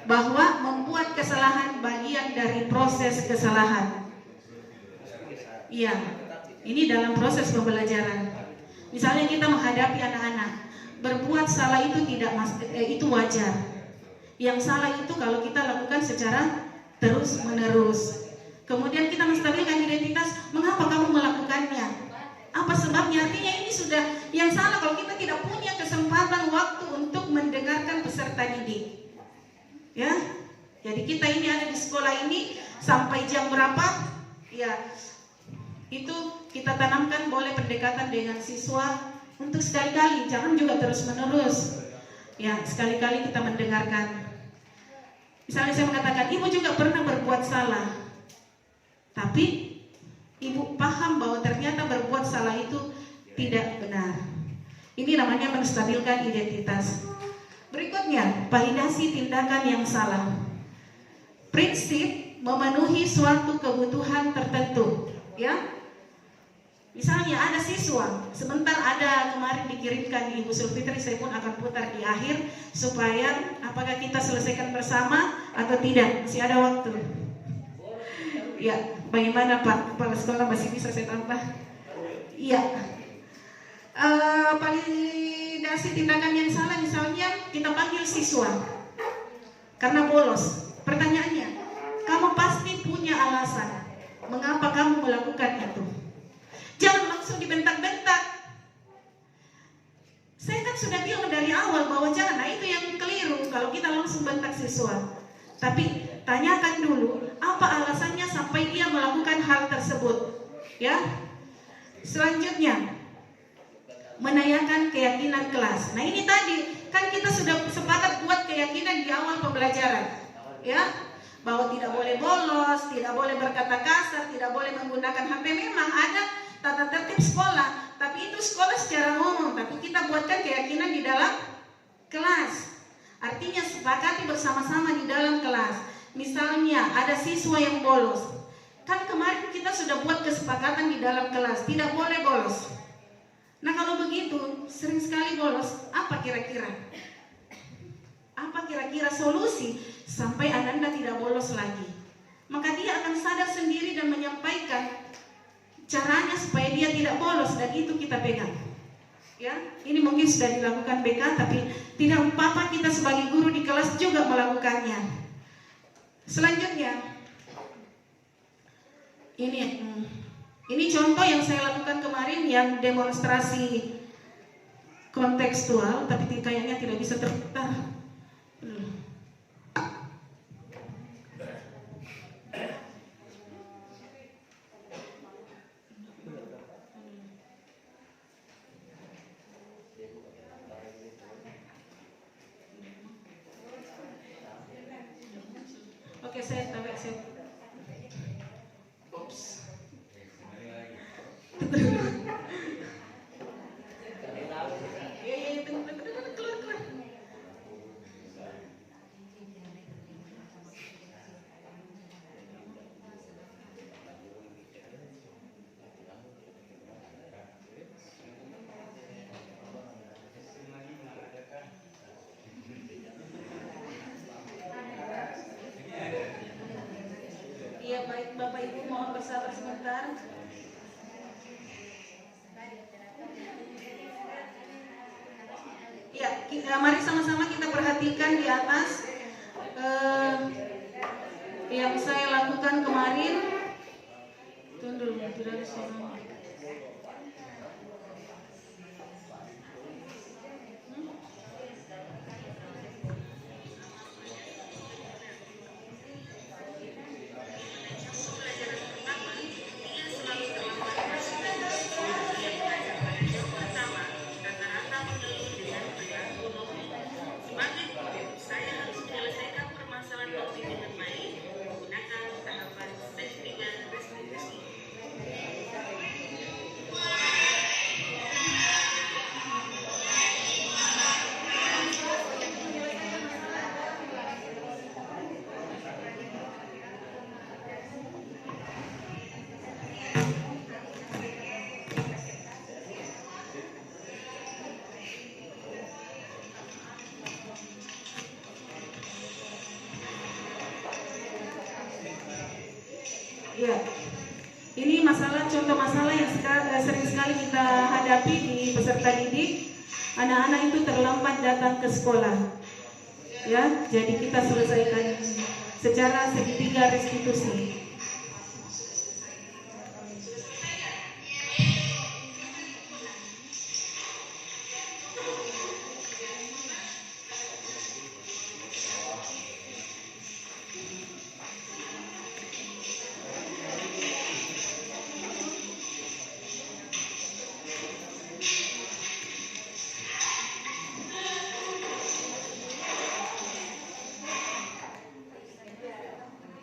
bahwa membuat kesalahan bagian dari proses kesalahan. Iya, ini dalam proses pembelajaran. Misalnya kita menghadapi anak-anak, berbuat salah itu itu wajar. Yang salah itu kalau kita lakukan secara terus-menerus. Kemudian kita menstabilkan identitas, mengapa kamu melakukannya? Apa sebabnya? Artinya ini sudah yang salah kalau kita tidak punya kesempatan waktu untuk mendengarkan peserta didik. Ya, jadi kita ini ada di sekolah ini sampai jam berapa? Ya, itu kita tanamkan boleh pendekatan dengan siswa untuk sekali-kali, jangan juga terus-menerus. Ya, sekali-kali kita mendengarkan. Misalnya saya mengatakan, ibu juga pernah berbuat salah, tapi ibu paham bahwa ternyata berbuat salah itu tidak benar. Ini namanya menstabilkan identitas. Berikutnya, validasi tindakan yang salah. Prinsip memenuhi suatu kebutuhan tertentu, ya. Misalnya ada siswa, sebentar ada kemarin dikirimkan di Ibu Sulfitri, saya pun akan putar di akhir supaya apakah kita selesaikan bersama atau tidak, masih ada waktu. Ya, bagaimana Pak Kepala Sekolah, masih bisa saya tambah? Iya. Validasi tindakan yang salah, misalnya kita panggil siswa karena bolos. Pertanyaannya, kamu pasti punya alasan mengapa kamu melakukan itu. Jangan langsung dibentak-bentak. Saya kan sudah bilang dari awal bahwa jangan, nah itu yang keliru. kalau kita langsung bentak siswa. Tapi tanyakan dulu apa alasannya sampai dia melakukan hal tersebut. Ya. Selanjutnya, menanyakan keyakinan kelas. Nah, ini tadi kan kita sudah sepakat buat keyakinan di awal pembelajaran. Ya. Bahwa tidak boleh bolos, tidak boleh berkata kasar, tidak boleh menggunakan HP. Memang ada tata tertib sekolah, tapi itu sekolah secara umum. Tapi kita buatkan keyakinan di dalam kelas. Artinya sepakati bersama-sama di dalam kelas. Misalnya ada siswa yang bolos. Kan kemarin kita sudah buat kesepakatan di dalam kelas, tidak boleh bolos. Nah, kalau begitu sering sekali bolos, apa kira-kira? Apa kira-kira solusi sampai Ananda tidak bolos lagi? Maka dia akan sadar sendiri dan menyampaikan caranya supaya dia tidak bolos, dan itu kita pegang. Ya, ini mungkin sudah dilakukan BK, tapi tidak apa-apa kita sebagai guru di kelas juga melakukannya. Selanjutnya, ini contoh yang saya lakukan kemarin yang demonstrasi kontekstual, tapi kayaknya tidak bisa terputar. Oke, saya tahu. Oops. Iya, keluar. Iya, baik Bapak Ibu, mohon bersabar sebentar. Ya, mari sama-sama kita perhatikan di atas yang saya lakukan kemarin. Tunggu dulu, tidak ada suara. Ya, ini contoh masalah yang sering sekali kita hadapi di peserta didik. Anak-anak itu terlambat datang ke sekolah. Ya, jadi kita selesaikan secara segitiga restitusi.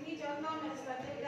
Ini contoh strategi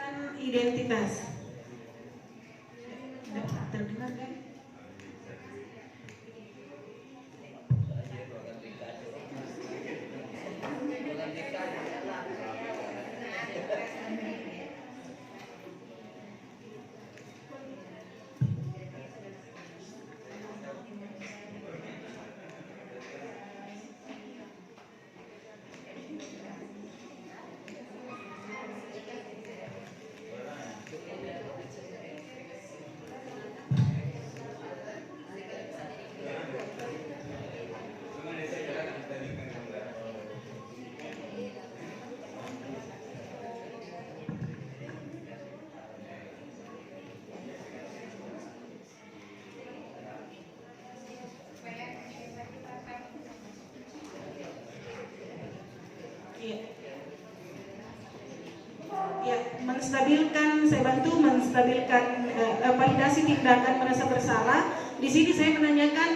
saya bantu menstabilkan validasi tindakan merasa bersalah. Di sini saya menanyakan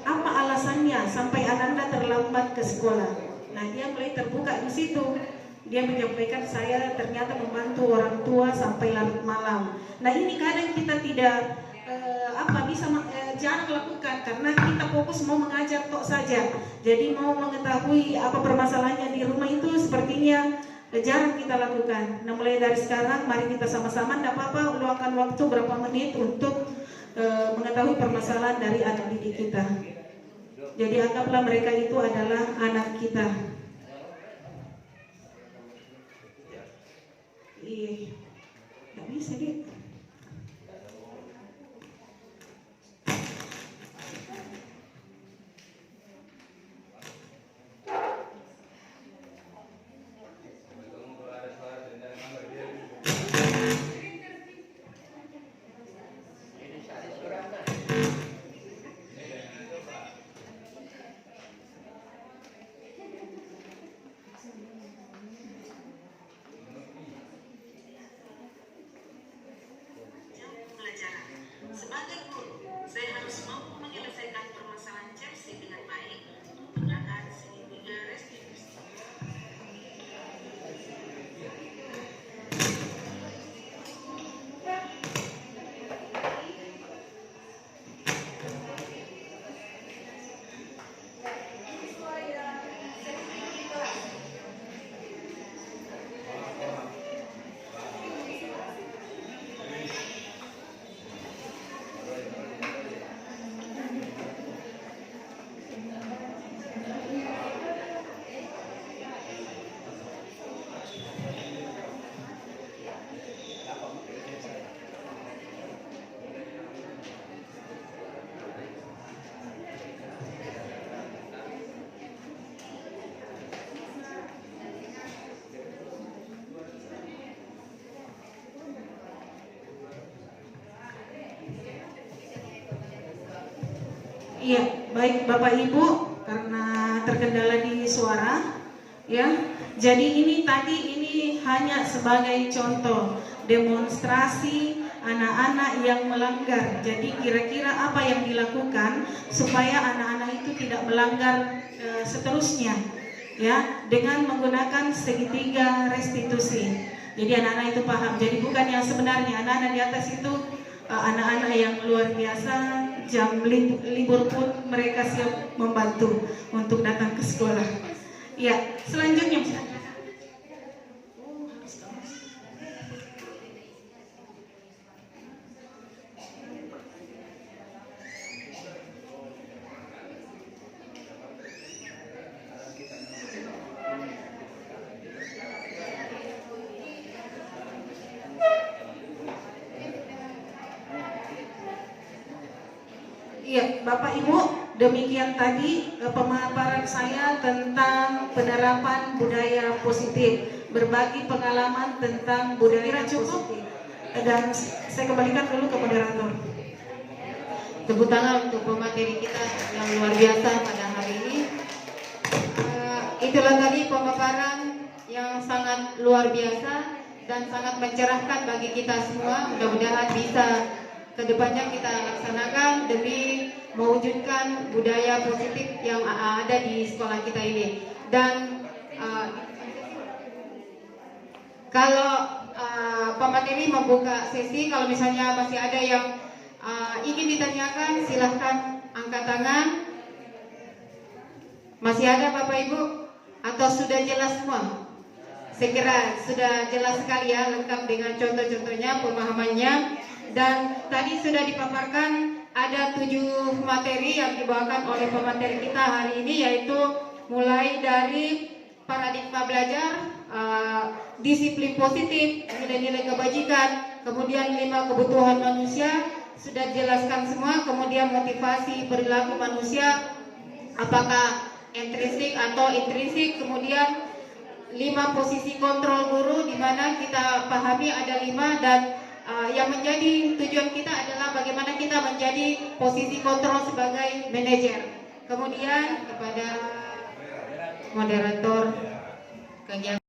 apa alasannya sampai Ananda terlambat ke sekolah. Nah, dia mulai terbuka di situ. Dia menyampaikan saya ternyata membantu orang tua sampai larut malam. Nah, ini kadang kita tidak jarang lakukan karena kita fokus mau mengajar kok saja. Jadi mau mengetahui apa permasalahannya di rumah itu sepertinya jarang kita lakukan. Nah, mulai dari sekarang mari kita sama-sama, tidak apa-apa, luangkan waktu berapa menit untuk mengetahui permasalahan dari anak didik kita. Jadi anggaplah mereka itu adalah anak kita. Iya, nggak bisa deh. Sebagai guru, saya harus mampu menyelesaikan permasalahan Chelsea dengan baik, menggunakan sehingga restitusi. Iya, baik Bapak Ibu, karena terkendala di suara, ya. Jadi ini hanya sebagai contoh demonstrasi anak-anak yang melanggar. Jadi kira-kira apa yang dilakukan supaya anak-anak itu tidak melanggar seterusnya, ya, dengan menggunakan segitiga restitusi. Jadi anak-anak itu paham. Jadi bukan yang sebenarnya anak-anak di atas itu anak-anak yang luar biasa. Jam libur pun mereka siap membantu untuk datang ke sekolah. Ya, selanjutnya. Iya, Bapak Ibu, demikian tadi pemaparan saya tentang penerapan budaya positif, berbagi pengalaman tentang budaya cukup, dan saya kembalikan dulu ke moderator. Tepuk tangan untuk pemateri kita yang luar biasa pada hari ini. Itulah tadi pemaparan yang sangat luar biasa dan sangat mencerahkan bagi kita semua. Mudah-mudahan bisa kedepannya kita laksanakan demi mewujudkan budaya positif yang ada di sekolah kita ini. Dan kalau pemateri membuka sesi, kalau misalnya masih ada yang ingin ditanyakan, silahkan angkat tangan. Masih ada Bapak Ibu? Atau sudah jelas semua? Saya kira sudah jelas sekali ya, lengkap dengan contoh-contohnya, pemahamannya. Dan tadi sudah dipaparkan ada 7 materi yang dibawakan oleh pemateri kita hari ini, yaitu mulai dari paradigma belajar, disiplin positif, nilai-nilai kebajikan, kemudian 5 kebutuhan manusia, sudah dijelaskan semua, kemudian motivasi perilaku manusia, apakah intrinsik atau intrinsik, kemudian 5 posisi kontrol guru, di mana kita pahami ada 5, dan yang menjadi tujuan kita adalah bagaimana kita menjadi posisi kontrol sebagai manajer. Kemudian kepada moderator kegiatan